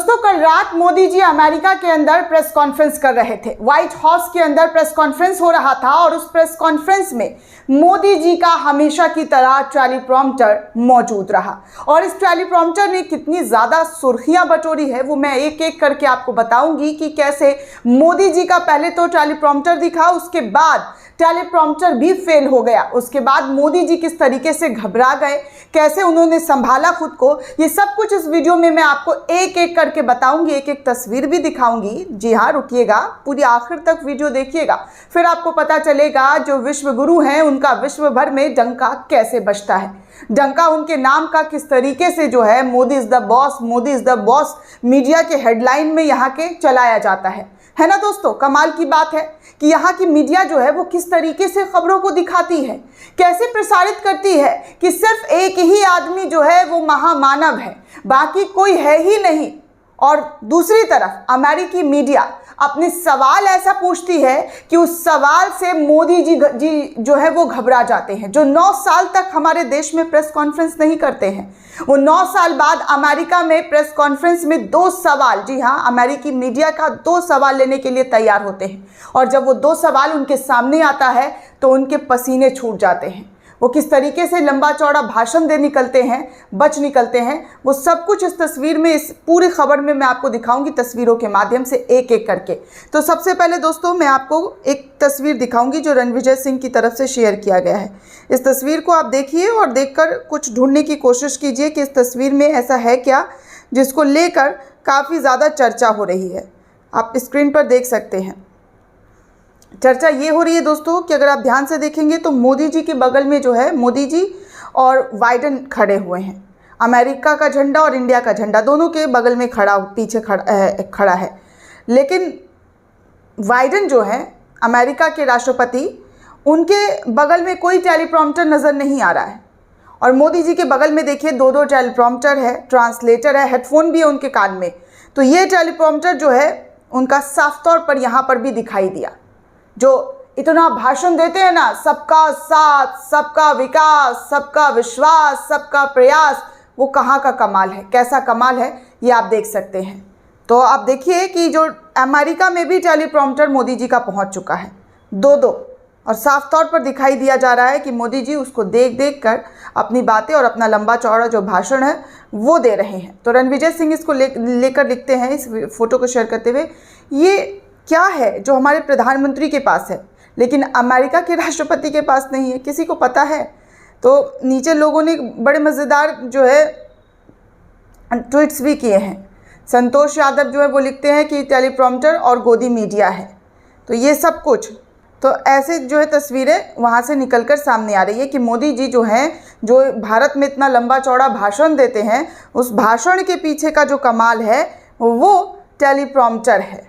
दोस्तों, कल रात मोदी जी अमेरिका के अंदर प्रेस कॉन्फ्रेंस कर रहे थे। व्हाइट हाउस के अंदर प्रेस कॉन्फ्रेंस हो रहा था और उस प्रेस कॉन्फ्रेंस में मोदी जी का हमेशा की तरह टेलीप्रॉम्प्टर मौजूद रहा। और इस टेलीप्रॉम्प्टर ने कितनी ज़्यादा सुर्खियां बटोरी है वो मैं एक एक करके आपको बताऊंगी कि कैसे मोदी जी का पहले तो टेलीप्रॉम्प्टर दिखा, उसके बाद टेलीप्रॉम्प्टर भी फेल हो गया, उसके बाद मोदी जी किस तरीके से घबरा गए, कैसे उन्होंने संभाला खुद को, ये सब कुछ इस वीडियो में मैं आपको एक एक करके बताऊंगी, एक एक तस्वीर भी दिखाऊंगी। जी हाँ, रुकिएगा, पूरी आखिर तक वीडियो देखिएगा, फिर आपको पता चलेगा जो विश्व गुरु हैं उनका विश्व भर में डंका कैसे बजता है। डंका उनके नाम का किस तरीके से जो है Modi is the boss, Modi is the boss media के हेडलाइन में यहाँ के चलाया जाता है ना दोस्तों। कमाल की बात है कि यहाँ की मीडिया जो है वो किस तरीके से खबरों को दिखाती है, कैसे प्रसारित करती है कि सिर्फ एक ही आदमी जो है वो महामानव है, बाकी कोई है ही नहीं। और दूसरी तरफ अमेरिकी मीडिया अपने सवाल ऐसा पूछती है कि उस सवाल से मोदी जी जो है वो घबरा जाते हैं। जो 9 साल तक हमारे देश में प्रेस कॉन्फ्रेंस नहीं करते हैं, वो 9 साल बाद अमेरिका में प्रेस कॉन्फ्रेंस में 2 सवाल, जी हाँ, अमेरिकी मीडिया का 2 सवाल लेने के लिए तैयार होते हैं। और जब वो 2 सवाल उनके सामने आता है तो उनके पसीने छूट जाते हैं। वो किस तरीके से लंबा चौड़ा भाषण दे निकलते हैं, बच निकलते हैं, वो सब कुछ इस तस्वीर में, इस पूरी खबर में मैं आपको दिखाऊंगी तस्वीरों के माध्यम से एक एक करके। तो सबसे पहले दोस्तों मैं आपको एक तस्वीर दिखाऊंगी जो रणविजय सिंह की तरफ से शेयर किया गया है। इस तस्वीर को आप देखिए और देखकर कुछ ढूंढने की कोशिश कीजिए कि इस तस्वीर में ऐसा है क्या जिसको लेकर काफ़ी ज़्यादा चर्चा हो रही है। आप स्क्रीन पर देख सकते हैं। चर्चा ये हो रही है दोस्तों कि अगर आप ध्यान से देखेंगे तो मोदी जी के बगल में जो है मोदी जी और बाइडेन खड़े हुए हैं। अमेरिका का झंडा और इंडिया का झंडा दोनों के बगल में पीछे खड़ा है। लेकिन बाइडेन जो है अमेरिका के राष्ट्रपति, उनके बगल में कोई टेलीप्रॉम्प्टर नज़र नहीं आ रहा है। और मोदी जी के बगल में देखिए 2-2 टेलीप्रॉम्प्टर है, ट्रांसलेटर है, हेडफोन भी है उनके कान में। तो ये टेलीप्रॉम्प्टर जो है उनका साफ तौर पर यहाँ पर भी दिखाई दिया। जो इतना भाषण देते हैं ना, सबका साथ, सबका विकास, सबका विश्वास, सबका प्रयास, वो कहाँ का कमाल है, कैसा कमाल है, ये आप देख सकते हैं। तो आप देखिए कि जो अमेरिका में भी टेलीप्रॉम्प्टर मोदी जी का पहुंच चुका है, 2-2, और साफ तौर पर दिखाई दिया जा रहा है कि मोदी जी उसको देख कर अपनी बातें और अपना लंबा चौड़ा जो भाषण है वो दे रहे हैं। तो रणविजय सिंह इसको लेकर लिखते हैं इस फोटो को शेयर करते हुए, ये क्या है जो हमारे प्रधानमंत्री के पास है लेकिन अमेरिका के राष्ट्रपति के पास नहीं है, किसी को पता है? तो नीचे लोगों ने बड़े मज़ेदार जो है ट्वीट्स भी किए हैं। संतोष यादव जो है वो लिखते हैं कि टेलीप्रॉम्प्टर और गोदी मीडिया है। तो ये सब कुछ, तो ऐसे जो है तस्वीरें वहाँ से निकलकर सामने आ रही है कि मोदी जी जो हैं, जो भारत में इतना लंबा चौड़ा भाषण देते हैं, उस भाषण के पीछे का जो कमाल है वो टेलीप्रॉम्प्टर है।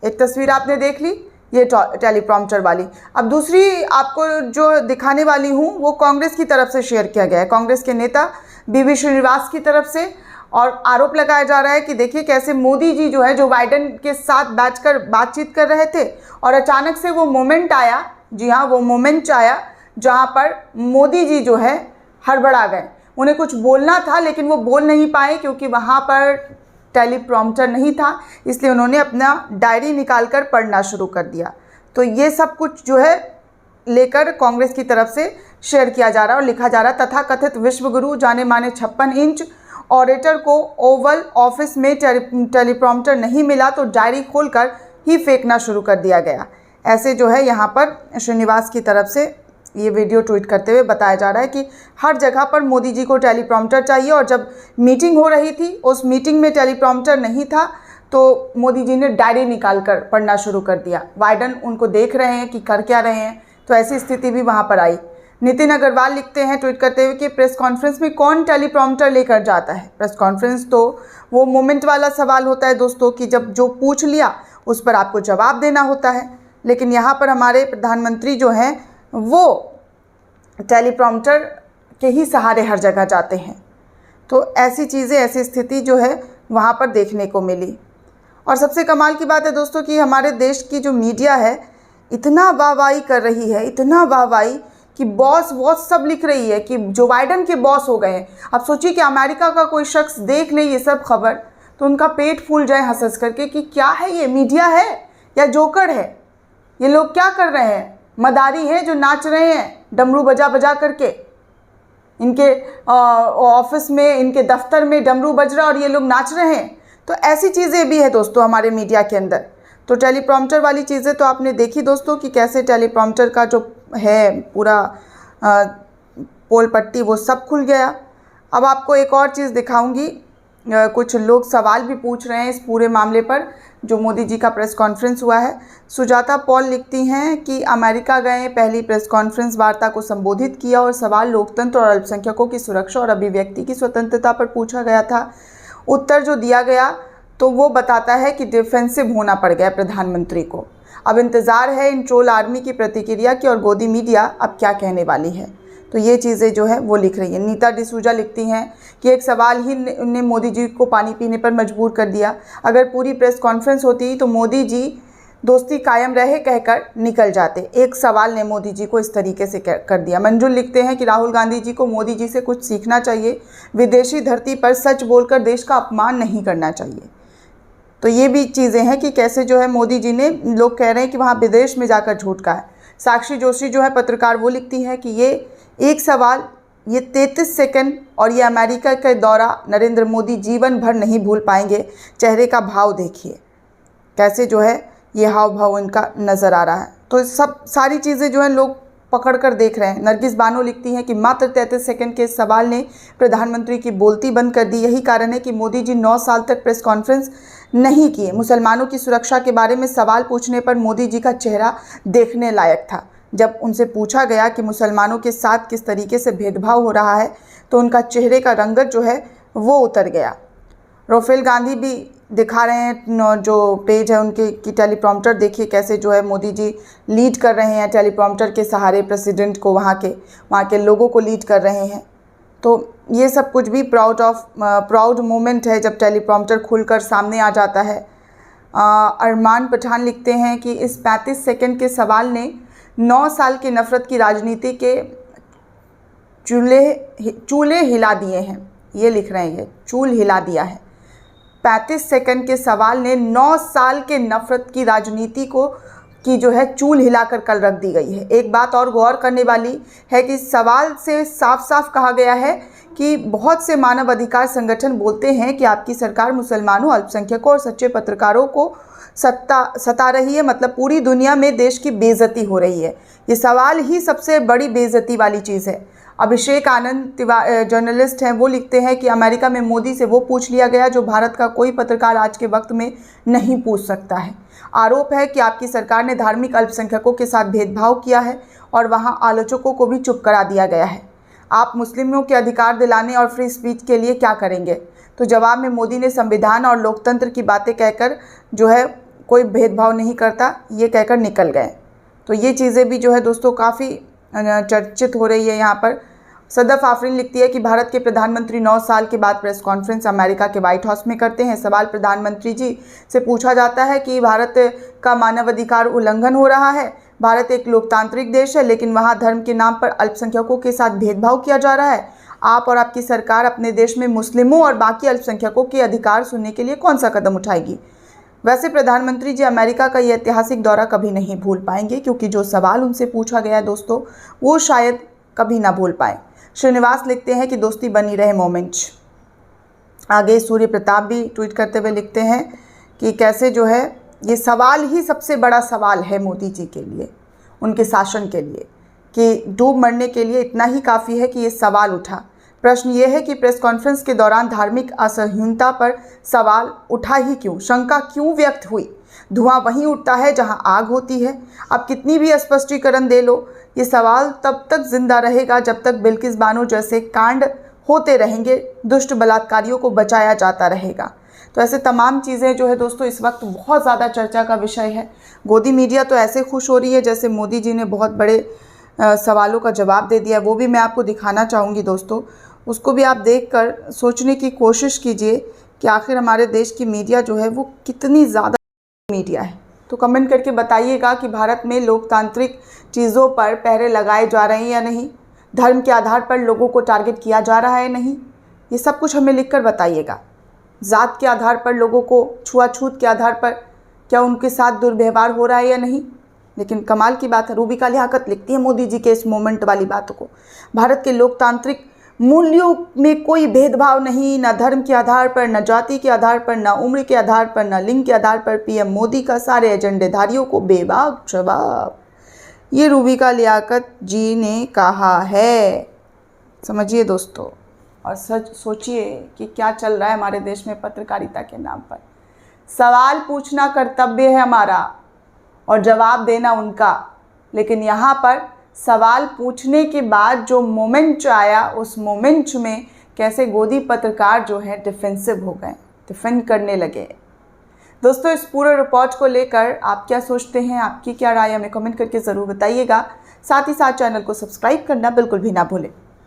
एक तस्वीर आपने देख ली, ये टेलीप्रॉम्प्टर वाली। अब दूसरी आपको जो दिखाने वाली हूँ वो कांग्रेस की तरफ से शेयर किया गया है, कांग्रेस के नेता बीवी श्रीनिवास की तरफ से। और आरोप लगाया जा रहा है कि देखिए कैसे मोदी जी जो है, जो बाइडेन के साथ बैठकर बातचीत कर रहे थे और अचानक से वो मोमेंट आया, जी हाँ, वो मोमेंट आया जहाँ पर मोदी जी जो है हड़बड़ा गए। उन्हें कुछ बोलना था लेकिन वो बोल नहीं पाए क्योंकि वहाँ पर टेलीप्रॉम्प्टर नहीं था, इसलिए उन्होंने अपना डायरी निकालकर पढ़ना शुरू कर दिया। तो ये सब कुछ जो है लेकर कांग्रेस की तरफ से शेयर किया जा रहा है और लिखा जा रहा है, तथाकथित विश्व गुरु जाने माने 56 इंच ऑरेटर को ओवल ऑफिस में टेलीप्रॉम्प्टर नहीं मिला तो डायरी खोलकर ही फेंकना शुरू कर दिया गया। ऐसे जो है यहाँ पर श्रीनिवास की तरफ से ये वीडियो ट्वीट करते हुए बताया जा रहा है कि हर जगह पर मोदी जी को टेलीप्रॉम्प्टर चाहिए और जब मीटिंग हो रही थी उस मीटिंग में टेलीप्रॉम्प्टर नहीं था तो मोदी जी ने डायरी निकालकर पढ़ना शुरू कर दिया। बाइडेन उनको देख रहे हैं कि कर क्या रहे हैं, तो ऐसी स्थिति भी वहाँ पर आई। नितिन अग्रवाल लिखते हैं ट्वीट करते हुए कि प्रेस कॉन्फ्रेंस में कौन टेलीप्रॉम्प्टर लेकर जाता है। प्रेस कॉन्फ्रेंस तो वो मोमेंट वाला सवाल होता है दोस्तों कि जब जो पूछ लिया उस पर आपको जवाब देना होता है, लेकिन यहाँ पर हमारे प्रधानमंत्री जो हैं वो टेलीप्रॉम्प्टर के ही सहारे हर जगह जाते हैं। तो ऐसी चीज़ें, ऐसी स्थिति जो है वहाँ पर देखने को मिली। और सबसे कमाल की बात है दोस्तों कि हमारे देश की जो मीडिया है इतना वाहवाही कर रही है, इतना वाहवाही कि बॉस वॉस सब लिख रही है कि जो बाइडेन के बॉस हो गए हैं। अब सोचिए कि अमेरिका का कोई शख्स देख ले ये सब खबर तो उनका पेट फूल जाए हंस हंस करके कि क्या है ये, मीडिया है या जोकर है, ये लोग क्या कर रहे हैं, मदारी हैं जो नाच रहे हैं डमरू बजा बजा करके, इनके ऑफिस में, इनके दफ्तर में डमरू बज रहा और ये लोग नाच रहे हैं। तो ऐसी चीज़ें भी है दोस्तों हमारे मीडिया के अंदर। तो टेलीप्रॉम्प्टर वाली चीज़ें तो आपने देखी दोस्तों कि कैसे टेलीप्रॉम्प्टर का जो है पूरा पोल पट्टी वो सब खुल गया। अब आपको एक और चीज़ दिखाऊंगी। कुछ लोग सवाल भी पूछ रहे हैं इस पूरे मामले पर जो मोदी जी का प्रेस कॉन्फ्रेंस हुआ है। सुजाता पॉल लिखती हैं कि अमेरिका गए, पहली प्रेस कॉन्फ्रेंस वार्ता को संबोधित किया और सवाल लोकतंत्र और अल्पसंख्यकों की सुरक्षा और अभिव्यक्ति की स्वतंत्रता पर पूछा गया था। उत्तर जो दिया गया तो वो बताता है कि डिफेंसिव होना पड़ गया प्रधानमंत्री को। अब इंतज़ार है इन ट्रोल आर्मी की प्रतिक्रिया की और गोदी मीडिया अब क्या कहने वाली है। तो ये चीज़ें जो है वो लिख रही है। नीता डिसूजा लिखती हैं कि एक सवाल ही ने मोदी जी को पानी पीने पर मजबूर कर दिया। अगर पूरी प्रेस कॉन्फ्रेंस होती तो मोदी जी दोस्ती कायम रहे कहकर निकल जाते। एक सवाल ने मोदी जी को इस तरीके से कर दिया। मंजुल लिखते हैं कि राहुल गांधी जी को मोदी जी से कुछ सीखना चाहिए। विदेशी धरती पर सच बोलकर देश का अपमान नहीं करना चाहिए। तो ये भी चीज़ें हैं कि कैसे जो है मोदी जी ने, लोग कह रहे हैं कि वहाँ विदेश में जाकर झूठ कहा है। साक्षी जोशी जो है पत्रकार, वो लिखती है कि ये एक सवाल, ये 33 सेकंड और ये अमेरिका का दौरा नरेंद्र मोदी जीवन भर नहीं भूल पाएंगे। चेहरे का भाव देखिए कैसे जो है ये हाव भाव इनका नज़र आ रहा है। तो सब सारी चीज़ें जो है लोग पकड़ कर देख रहे हैं। नरगिस बानो लिखती हैं कि मात्र 33 सेकंड के सवाल ने प्रधानमंत्री की बोलती बंद कर दी। यही कारण है कि मोदी जी 9 साल तक प्रेस कॉन्फ्रेंस नहीं किए। मुसलमानों की सुरक्षा के बारे में सवाल पूछने पर मोदी जी का चेहरा देखने लायक था। जब उनसे पूछा गया कि मुसलमानों के साथ किस तरीके से भेदभाव हो रहा है तो उनका चेहरे का रंगत जो है वो उतर गया। राफेल गांधी भी दिखा रहे हैं, जो पेज है उनके की टेलीप्रॉम्प्टर देखिए कैसे जो है मोदी जी लीड कर रहे हैं टेलीप्रॉम्प्टर के सहारे प्रेसिडेंट को, वहाँ के लोगों को लीड कर रहे हैं। तो ये सब कुछ भी प्राउड मोमेंट है जब टेलीप्रॉम्प्टर खुलकर सामने आ जाता है। अरमान पठान लिखते हैं कि इस 35 सेकंड के सवाल ने 9 साल की नफ़रत की राजनीति के चूल्हे हिला दिए हैं। ये लिख रहे हैं, ये चूल हिला दिया है। 35 सेकंड के सवाल ने 9 साल के नफ़रत की राजनीति की जो है चूल हिलाकर कल रख दी गई है। एक बात और गौर करने वाली है कि सवाल से साफ साफ कहा गया है कि बहुत से मानव अधिकार संगठन बोलते हैं कि आपकी सरकार मुसलमानों, अल्पसंख्यकों और सच्चे पत्रकारों को सता रही है, मतलब पूरी दुनिया में देश की बेइज्जती हो रही है। ये सवाल ही सबसे बड़ी बेइज्जती वाली चीज़ है। अभिषेक आनंद जर्नलिस्ट हैं, वो लिखते हैं कि अमेरिका में मोदी से वो पूछ लिया गया जो भारत का कोई पत्रकार आज के वक्त में नहीं पूछ सकता है। आरोप है कि आपकी सरकार ने धार्मिक अल्पसंख्यकों के साथ भेदभाव किया है और वहाँ आलोचकों को भी चुप करा दिया गया है। आप मुस्लिमों के अधिकार दिलाने और फ्री स्पीच के लिए क्या करेंगे? तो जवाब में मोदी ने संविधान और लोकतंत्र की बातें कहकर जो है कोई भेदभाव नहीं करता, ये कहकर निकल गए। तो ये चीज़ें भी जो है दोस्तों काफ़ी चर्चित हो रही है यहाँ पर। सदफ आफरीन लिखती है कि भारत के प्रधानमंत्री 9 साल के बाद प्रेस कॉन्फ्रेंस अमेरिका के व्हाइट हाउस में करते हैं। सवाल प्रधानमंत्री जी से पूछा जाता है कि भारत का मानवाधिकार उल्लंघन हो रहा है। भारत एक लोकतांत्रिक देश है लेकिन वहाँ धर्म के नाम पर अल्पसंख्यकों के साथ भेदभाव किया जा रहा है। आप और आपकी सरकार अपने देश में मुस्लिमों और बाकी अल्पसंख्यकों के अधिकार सुनने के लिए कौन सा कदम उठाएगी? वैसे प्रधानमंत्री जी अमेरिका का ये ऐतिहासिक दौरा कभी नहीं भूल पाएंगे क्योंकि जो सवाल उनसे पूछा गया है दोस्तों वो शायद कभी ना भूल पाएँ। श्रीनिवास लिखते हैं कि दोस्ती बनी रहे मोमेंट। आगे सूर्य प्रताप भी ट्वीट करते हुए लिखते हैं कि कैसे जो है ये सवाल ही सबसे बड़ा सवाल है मोदी जी के लिए, उनके शासन के लिए, कि डूब मरने के लिए इतना ही काफ़ी है कि ये सवाल उठा। प्रश्न ये है कि प्रेस कॉन्फ्रेंस के दौरान धार्मिक असहिष्णुता पर सवाल उठा ही क्यों, शंका क्यों व्यक्त हुई? धुआं वहीं उठता है जहां आग होती है। अब कितनी भी स्पष्टीकरण दे लो, ये सवाल तब तक जिंदा रहेगा जब तक बिल्किस बानो जैसे कांड होते रहेंगे, दुष्ट बलात्कारियों को बचाया जाता रहेगा। तो ऐसे तमाम चीज़ें जो है दोस्तों इस वक्त बहुत ज़्यादा चर्चा का विषय है। गोदी मीडिया तो ऐसे खुश हो रही है जैसे मोदी जी ने बहुत बड़े सवालों का जवाब दे दिया। वो भी मैं आपको दिखाना चाहूँगी दोस्तों, उसको भी आप देखकर सोचने की कोशिश कीजिए कि आखिर हमारे देश की मीडिया जो है वो कितनी ज़्यादा मीडिया है। तो कमेंट करके बताइएगा कि भारत में लोकतांत्रिक चीज़ों पर पहरे लगाए जा रहे हैं या नहीं, धर्म के आधार पर लोगों को टारगेट किया जा रहा है नहीं, ये सब कुछ हमें लिखकर बताइएगा। जात के आधार पर लोगों को छुआछूत के आधार पर क्या उनके साथ दुर्व्यवहार हो रहा है या नहीं। लेकिन कमाल की बात है, रूबिका लियाकत लिखती है मोदी जी के इस मोमेंट वाली बातों को। भारत के लोकतांत्रिक मूल्यों में कोई भेदभाव नहीं, न धर्म के आधार पर, न जाति के आधार पर, न उम्र के आधार पर, न लिंग के आधार पर। पीएम मोदी का सारे एजेंडेधारियों को बेबाक जवाब। ये रूबिका लियाकत जी ने कहा है। समझिए दोस्तों, और सच सोचिए कि क्या चल रहा है हमारे देश में पत्रकारिता के नाम पर। सवाल पूछना कर्तव्य है हमारा और जवाब देना उनका, लेकिन यहाँ पर सवाल पूछने के बाद जो मोमेंट आया, उस मोमेंट में कैसे गोदी पत्रकार जो है डिफेंसिव हो गए, डिफेंड करने लगे। दोस्तों, इस पूरे रिपोर्ट को लेकर आप क्या सोचते हैं, आपकी क्या राय, हमें कमेंट करके ज़रूर बताइएगा। साथ ही साथ चैनल को सब्सक्राइब करना बिल्कुल भी ना भूलें।